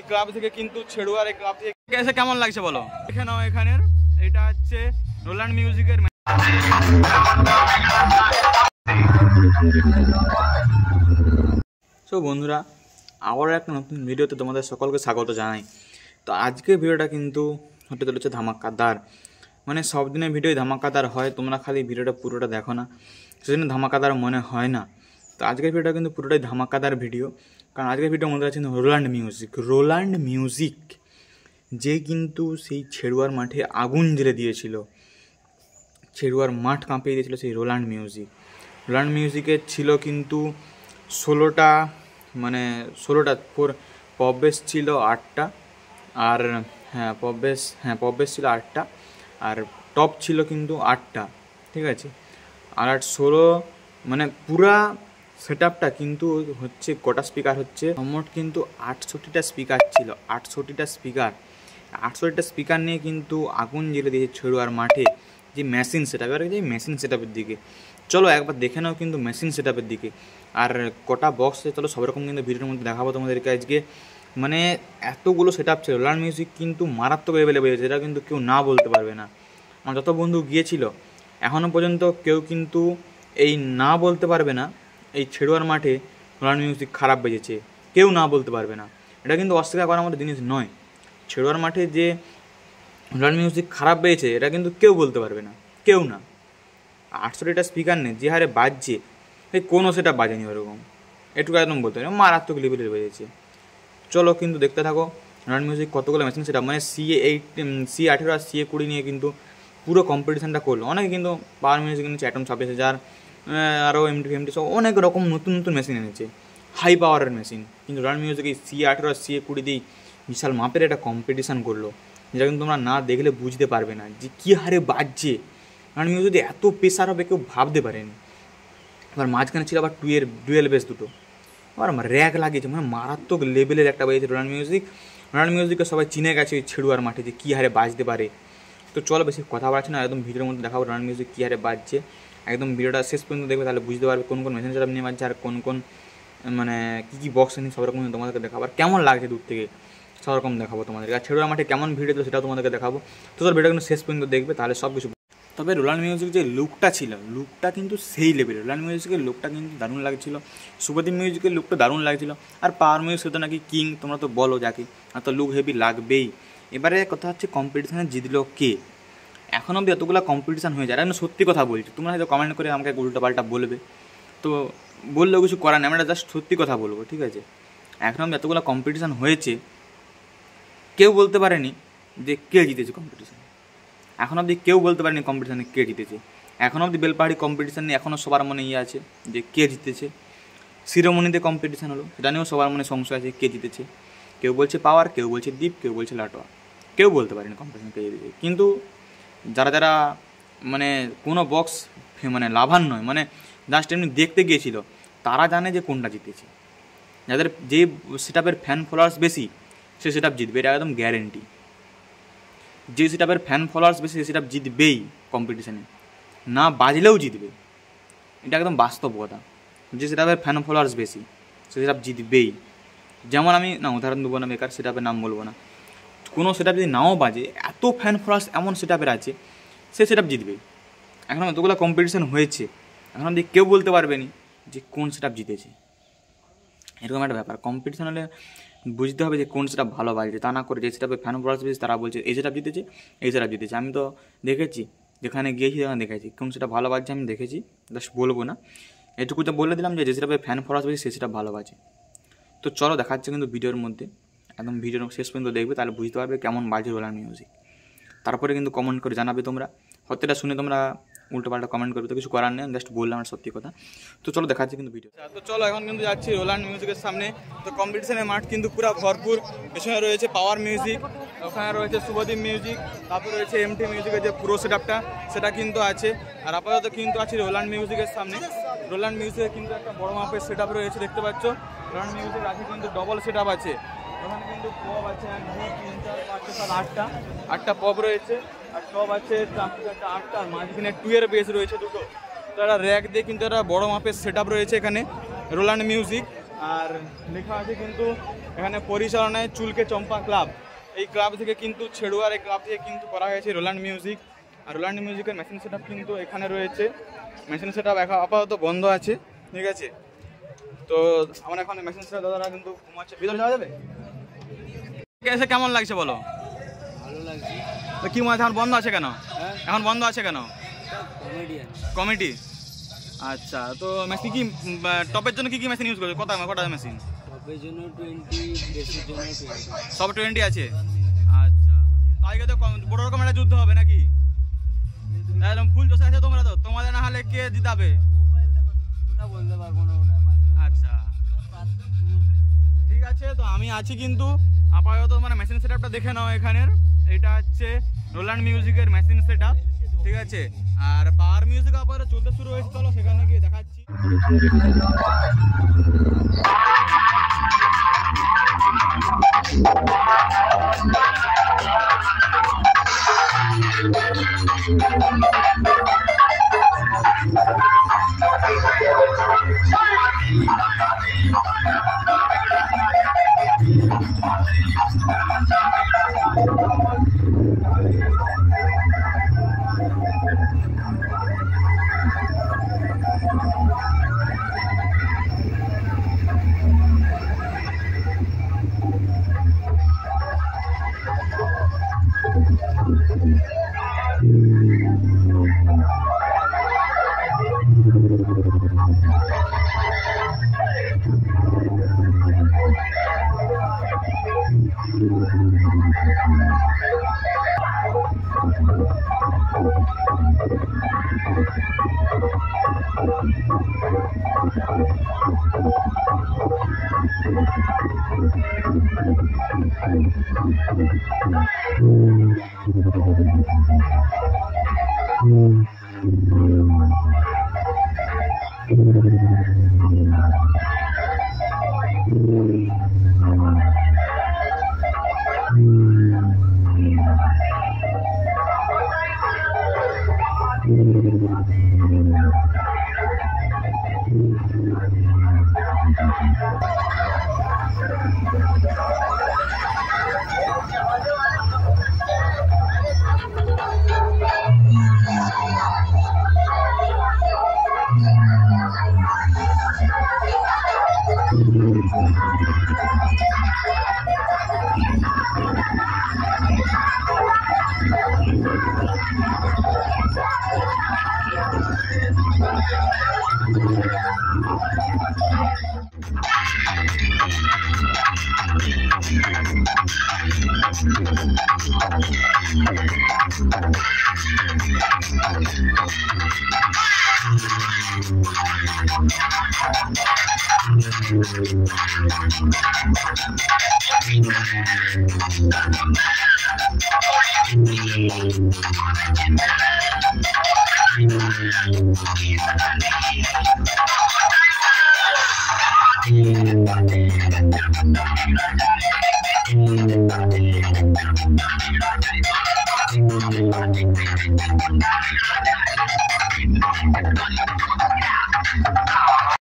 Club থেকে কিন্তু ছেড়ুয়ার এই ক্লাব থেকে এসে কেমন লাগছে বলো? দেখে নাও এখানের, এটা হচ্ছে রোল্যান্ড মিউজিকের। সো বন্ধুরা, আবার একটা নতুন ভিডিওতে তোমাদের সকলকে স্বাগত জানাই। তো আজকের ভিডিওটা কিন্তু হতে চলেছে ধামাকাদার। মানে সব দিনের ভিডিওই ধামাকাদার হয়, তোমরা খালি ভিডিওটা পুরোটা দেখো না, সেজন্য ধামাকাদার মনে হয় না। তো আজকের ভিডিওটা কিন্তু পুরোটাই ধামাকাদার ভিডিও, কারণ আজকের ভিডিওর মধ্যে আছে রোল্যান্ড মিউজিক যে কিন্তু সেই ছেড়ুয়ার মাঠে আগুন জ্বেলে দিয়েছিল, ছেড়ুয়ার মাঠ কাঁপিয়ে দিয়েছিল সেই রোল্যান্ড মিউজিকের ছিল কিন্তু 16টা, মানে 16টা পপ বেস ছিল 8টা, আর পপ বেস ছিল 8টা, আর টপ ছিল কিন্তু 8টা, ঠিক আছে। আর 16 মানে পুরা সেট আপটা কিন্তু হচ্ছে কটা স্পিকার হচ্ছে মোট কিন্তু 68টা স্পিকার ছিল, 68টা স্পিকার নিয়ে কিন্তু আগুন জ্বেলে দিয়েছে ছেড়ুয়ার মাঠে যে মেশিন সেট আপ। এই মেশিন সেট আপের দিকে চলো একবার দেখে নাও কিন্তু মেশিন সেট আপের দিকে, আর কটা বক্স চলো সব রকম কিন্তু ভিডিওর মধ্যে দেখাবো তোমাদেরকে আজকে। মানে এতগুলো সেট আপ ছিল, রোল্যান্ড মিউজিক কিন্তু মারাত্মক লেভেলে বেড়েছে, এটা কিন্তু কেউ না বলতে পারবে না। আমার যত বন্ধু গিয়েছিল এখনও পর্যন্ত কেউ কিন্তু এই না বলতে পারবে না এই ছেড়ুয়ার মাঠে রোল্যান্ড মিউজিক খারাপ বেজেছে, কেউ না বলতে পারবে না। এটা কিন্তু অস্বীকার করার মতো জিনিস নয়। ছেড়ুয়ার মাঠে যে রোল্যান্ড মিউজিক খারাপ বেজেছে এটা কিন্তু কেউ বলতে পারবে না, কেউ না। 68টা স্পিকার নেই, যে হারে বাজছে এই কোনো সেটা বাজেনি ওরকম, এটুকু একদম বলতে পারি মারাত্মক লেভেলের বেজেছে। চলো কিন্তু দেখতে থাকো রোল্যান্ড মিউজিক কতগুলো মেশিন সেটা, মানে C18 আর C20 নিয়ে কিন্তু পুরো কম্পিটিশানটা করলো। অনেকে কিন্তু পাওয়ার মিউজিক এনেছে, অ্যাটম 26,000, আরও MT সব অনেক রকম নতুন মেশিন এনেছে, হাই পাওয়ারের মেশিন। কিন্তু রোল্যান্ড মিউজিক এই C18 আর C20 দিয়েই বিশাল মাপের একটা কম্পিটিশান করলো, যেটা কিন্তু তোমরা না দেখলে বুঝতে পারবে না যে কী হারে বাজছে। রোল্যান্ড মিউজিক এত প্রেশার হবে কেউ ভাবতে পারেনি। আবার মাঝখানে ছিল আবার ডুয়েল বেস দুটো, আবার র্যাক লাগিয়েছে, মানে মারাত্মক লেভেলের একটা বাজেছে রোল্যান্ড মিউজিককে সবাই চিনে গেছে ওই ছেড়ুয়ার মাঠে যে কী হারে বাজতে পারে। তো চলো বেশি কথা বাড়ছে না, একদম ভিডিওর মধ্যে দেখাবো রোল্যান্ড মিউজিক কী হারে বাজছে। একদম ভিডিওটা শেষ পর্যন্ত দেখবে, তাহলে বুঝতে পারবে কোন মেশিন সেটআপ নিয়ে বাজছে আর কোন মানে কী বক্স নিয়ে সব রকম তোমাদেরকে দেখাবো, আর কেমন লাগছে দূর থেকে সব রকম দেখাবো তোমাদেরকে। আর ছেড়ুয়ার মাঠে কেমন ভিডিও দিল সেটাও তোমাদেরকে দেখাবো। তো তোর ভিডিও কিন্তু শেষ পর্যন্ত দেখবে, তাহলে সব কিছু। তবে রোল্যান্ড মিউজিক যে লুকটা ছিল, লুকটা কিন্তু সেই লেভেলের। রোল্যান্ড মিউজিকের লুকটা কিন্তু দারুণ লাগছিলো, শুভদীপ মিউজিকের লুকটা দারুণ লাগছিলো, আর পাওয়ার মিউজিক তো নাকি কিং, তোমরা তো বলো যাকে, আর তো লুক হেভি লাগবেই। এবারে কথা হচ্ছে কম্পিটিশানে জিতলো কে। এখন অব্দি এতগুলো কম্পিটিশান হয়ে যায়, আমি সত্যি কথা বলছি, তোমরা হয়তো কমেন্ট করে আমাকে উল্টোপাল্টা বলবে, তো বললেও কিছু করার নেই, আমরা জাস্ট সত্যি কথা বলবো, ঠিক আছে। এখন অব্দি এতগুলো কম্পিটিশান হয়েছে, কেউ বলতে পারেনি যে কে জিতেছে কম্পিটিশান। এখন অবধি কেউ বলতে পারেনি কম্পিটিশানে কে জিতেছে। এখন অবধি বেলপাহাড়ি কম্পিটিশান নিয়ে এখনও সবার মনে আছে যে কে জিতেছে। শিরোমণিতে কম্পিটিশান হলো, সেটা নিয়েও সবার মনে সংশয় আছে কে জিতেছে। কেউ বলছে পাওয়ার, কেউ বলছে দীপ, কেউ বলছে লাটোয়া, কেউ বলতে পারেনি কম্পিটিশান কে জিতেছে। কিন্তু যারা মানে কোনো বক্স মানে লাভার নয়, মানে জাস্ট এমনি দেখতে গিয়েছিল, তারা জানে যে কোনটা জিতেছে। যাদের যে সেট আপের ফ্যান ফলোয়ার্স বেশি সে সেট আপ জিতবে, এটা একদম গ্যারেন্টি। যে সেট আপের ফ্যান ফলোয়ার্স বেশি সে সেট আপ জিতবেই কম্পিটিশানে, না বাজলেও জিতবে, এটা একদম বাস্তব কথা। যে সেট আপের ফ্যান ফলোয়ার্স বেশি সে সেট আপ জিতবেই। যেমন আমি উদাহরণ দেবো না, বেকার সেট আপের নাম বলবো না, কোনো সেট আপ যদি নাও বাজে, এত ফ্যান ফলোয়ার্স এমন সেট আপের আছে সে সেট আপ জিতবেই। এখন এতগুলো কম্পিটিশান হয়েছে, এখন অব্দি কেউ বলতে পারবে না যে কোন সেট আপ জিতেছে। এরকম একটা ব্যাপার, কম্পিটিশান হলে বুঝতে হবে যে কোন সেট আপ ভালো বাজছে, তা না করে যে সেট আপে ফ্যান ফলোয়ার্স বেশি তারা বলছে এই সেট আপ জিতেছে, এই সেট আপ জিতেছে। আমি তো দেখেছি, যেখানে গিয়েছি সেখানে দেখেছি কোন সেটা ভালো বাজছে, আমি দেখেছি, জাস্ট বলবো না, এটুকু তো বলে দিলাম যে সেট আপে ফ্যান ফলোয়ার্স বেশি সে সেটা ভালো বাজে। তো চলো দেখাচ্ছে কিন্তু ভিডিওর মধ্যে, একদম ভিডিওর শেষ পর্যন্ত দেখবে, তাহলে বুঝতে পারবে কেমন বাজে রোল্যান্ড মিউজিক। তারপরে কিন্তু কমেন্ট করে জানাবে তোমরা, হয়তো শুনে তোমরা উল্টোপাল্টা কমেন্ট করবে, তো কিছু করার নেই, জাস্ট বললাম আমার সত্যি কথা। তো চলো দেখাচ্ছি কিন্তু ভিডিও। তো চলো এখন কিন্তু যাচ্ছি রোল্যান্ড মিউজিকের সামনে। তো কম্পিটিশনের মাঠ কিন্তু পুরো ভরপুর, পেছনে রয়েছে পাওয়ার মিউজিক, ওখানে রয়েছে শুভদীপ মিউজিক, তারপর রয়েছে MT মিউজিকের যে পুরো সেট আপটা সেটা কিন্তু আছে। আর আপাতত কিন্তু আছে রোল্যান্ড মিউজিকের সামনে। রোল্যান্ড মিউজিকের কিন্তু একটা বড় মাপের সেট আপ রয়েছে, দেখতে পাচ্ছ। রোল্যান্ড মিউজিক আছে কিন্তু ডবল সেট আপ আছে, ওখানে কিন্তু পপ আছে 1 2 3 4 5 6 7 8টা পপ রয়েছে, আর টপ আছে 8টা, মাঝখানে 2 এর বেস রয়েছে দুটো। তো একটা র্যাক দিয়ে কিন্তু একটা বড় মাপের সেট আপ রয়েছে এখানে রোল্যান্ড মিউজিক। আর লেখা আছে কিন্তু এখানে পরিচালনায় চুলকে চম্পা ক্লাব। এই ক্লাব থেকে কিন্তু ছেড়ুয়ার এই ক্লাব থেকে কিন্তু করা হয়েছে রোল্যান্ড মিউজিক। আর রোল্যান্ড মিউজিকের মেশিন সেট কিন্তু এখানে রয়েছে। মেশিন সেট আপাতত বন্ধ আছে, ঠিক আছে। তো আমার এখন মেশিন সেট দাদারা কিন্তু ঘুমাচ্ছে, ভিতরে যাওয়া যাবে? এসে কেমন লাগছে বলো? ভালো লাগছে। তো কি মনে হয় এখন বন্ধ আছে কেন? এখন বন্ধ আছে কেন? কমিটি। আচ্ছা, তো মেশিন কি টপের জন্য কি কি মেশিন ইউজ করছো? কটা মেশিন? টপের জন্য 20, বেসের জন্য 20। সব 20 আছে। আচ্ছা, তাই তো বড় রকম একটা যুদ্ধ হবে নাকি? একদম ফুল জোশে আছে তোমরা। তো তোমাদের না হলে কে জিতাবে? ওটা বলতে পারবো না, ওটা। আচ্ছা ঠিক আছে, তো আমি আছি কিন্তু আপাতত মানে মেশিন সেট আপটা দেখে নাও এখানের। এটা হচ্ছে রোল্যান্ড মিউজিকের মেশিন সেট আপ, ঠিক আছে। আর পাওয়ার মিউজিক আপাতত চলতে শুরু হয়েছে, চলো সেখানে গিয়ে দেখাচ্ছি।